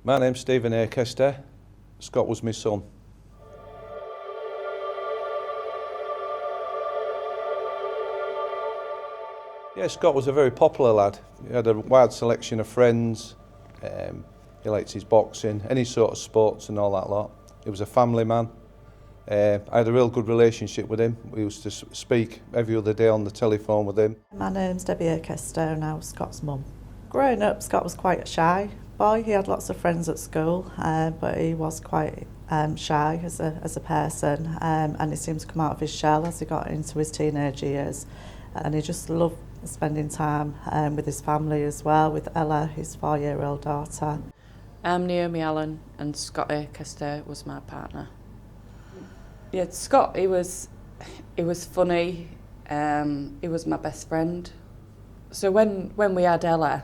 My name's Scott Akester. Scott was my son. Yeah, Scott was a very popular lad. He had a wide selection of friends. He liked his boxing, any sort of sports and all that lot. He was a family man. I had a real good relationship with him. We used to speak every other day on the telephone with him. My name's Akester and I was Scott's mum. Growing up, Scott was quite a shy boy. He had lots of friends at school, but he was quite shy as a person, and he seemed to come out of his shell as he got into his teenage years. And he just loved spending time with his family as well, with Ella, his 4-year-old daughter. I'm Naomi Allen and Scott Akester was my partner. Yeah, Scott, he was funny, he was my best friend. So when we had Ella,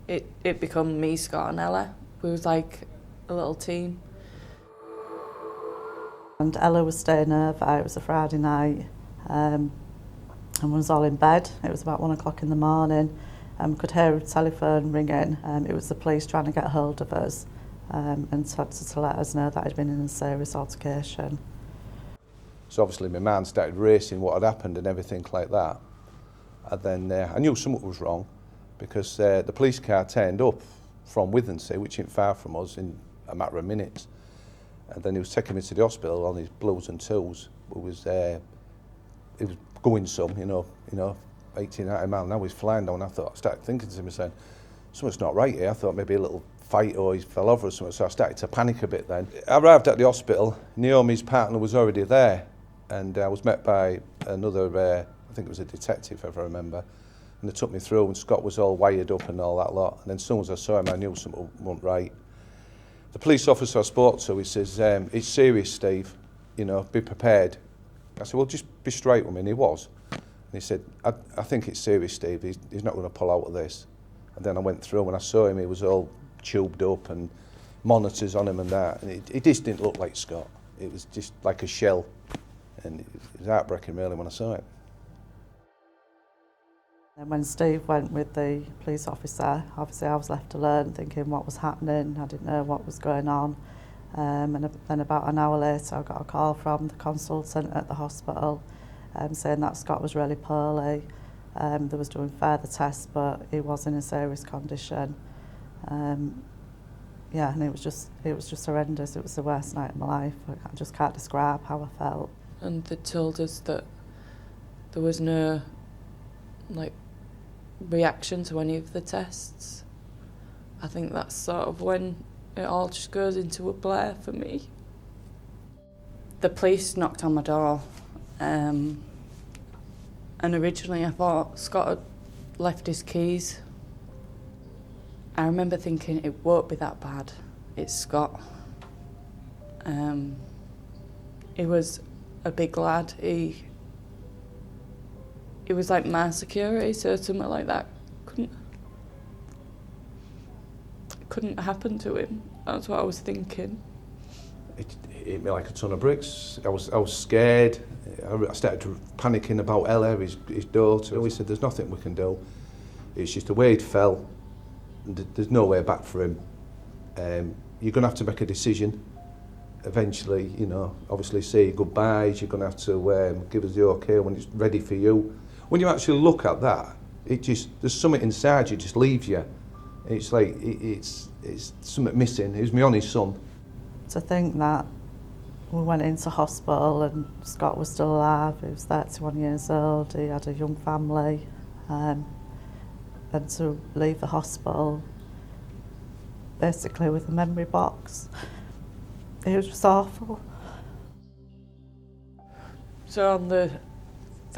it became me, Scott and Ella. We was like a little team. And Ella was staying over, it was a Friday night, and we was all in bed. It was about 1 o'clock in the morning. We could hear a telephone ringing. It was the police trying to get hold of us and to let us know that I'd been in a serious altercation. So obviously my mind started racing what had happened and everything like that. And then I knew something was wrong because the police car turned up from Withensea, which isn't far from us, in a matter of minutes. And then he was taking me to the hospital on his blues and twos. It was going some, you know, 18, 90 miles an hour, he's flying down. I started thinking to him, saying, something's not right here. I thought maybe a little fight or he fell over or something, so I started to panic a bit then. I arrived at the hospital, Naomi's partner was already there, and I was met by another, I think it was a detective if I remember, and they took me through and Scott was all wired up and all that lot, and then as soon as I saw him I knew something wasn't right. The police officer I spoke to, he says, it's serious, Steve, you know, be prepared. I said, well, just be straight with me, and he was. And he said, I think it's serious, Steve, he's not going to pull out of this. And then I went through, when I saw him, he was all tubed up and monitors on him and that, and it just didn't look like Scott. It was just like a shell, and it was heartbreaking really when I saw it. And when Steve went with the police officer, obviously I was left alone thinking what was happening. I didn't know what was going on. And then about an hour later I got a call from the consultant at the hospital saying that Scott was really poorly. They was doing further tests, but he was in a serious condition. Yeah, and it was just horrendous. It was the worst night of my life. I just can't describe how I felt. And they told us that there was no reaction to any of the tests. I think that's sort of when it all just goes into a blur for me. The police knocked on my door, and originally I thought Scott had left his keys. I remember thinking it won't be that bad, it's Scott. He was a big lad, he was like my security, so something like that couldn't happen to him. That's what I was thinking. It hit me like a ton of bricks. I was scared. I started panicking about Ella, his daughter. We said, there's nothing we can do. It's just the way it fell. There's no way back for him. You're going to have to make a decision. Eventually, you know, obviously say your goodbyes. You're going to have to give us the okay when it's ready for you. When you actually look at that, there's something inside you just leaves you. It's like, it's something missing. It was my only son. To think that we went into hospital and Scott was still alive, he was 31 years old, he had a young family, and to leave the hospital basically with a memory box, it was just awful. So on the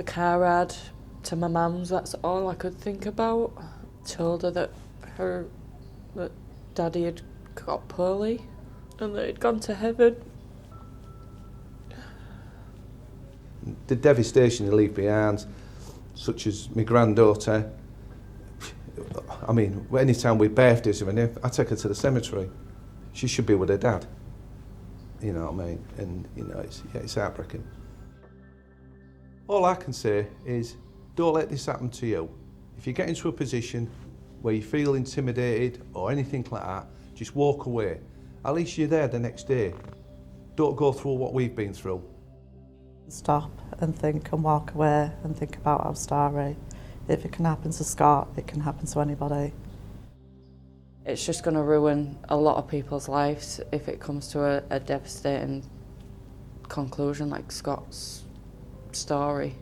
car ride to my mum's, that's all I could think about. Told her that Daddy had got poorly and that he'd gone to heaven. The devastation they leave behind, such as my granddaughter. I mean, any time we birthdays, I take her to the cemetery. She should be with her dad. You know what I mean? And you know, it's heartbreaking. All I can say is, don't let this happen to you. If you get into a position where you feel intimidated or anything like that, just walk away. At least you're there the next day. Don't go through what we've been through. Stop and think and walk away and think about our story. If it can happen to Scott, it can happen to anybody. It's just going to ruin a lot of people's lives if it comes to a devastating conclusion like Scott's story.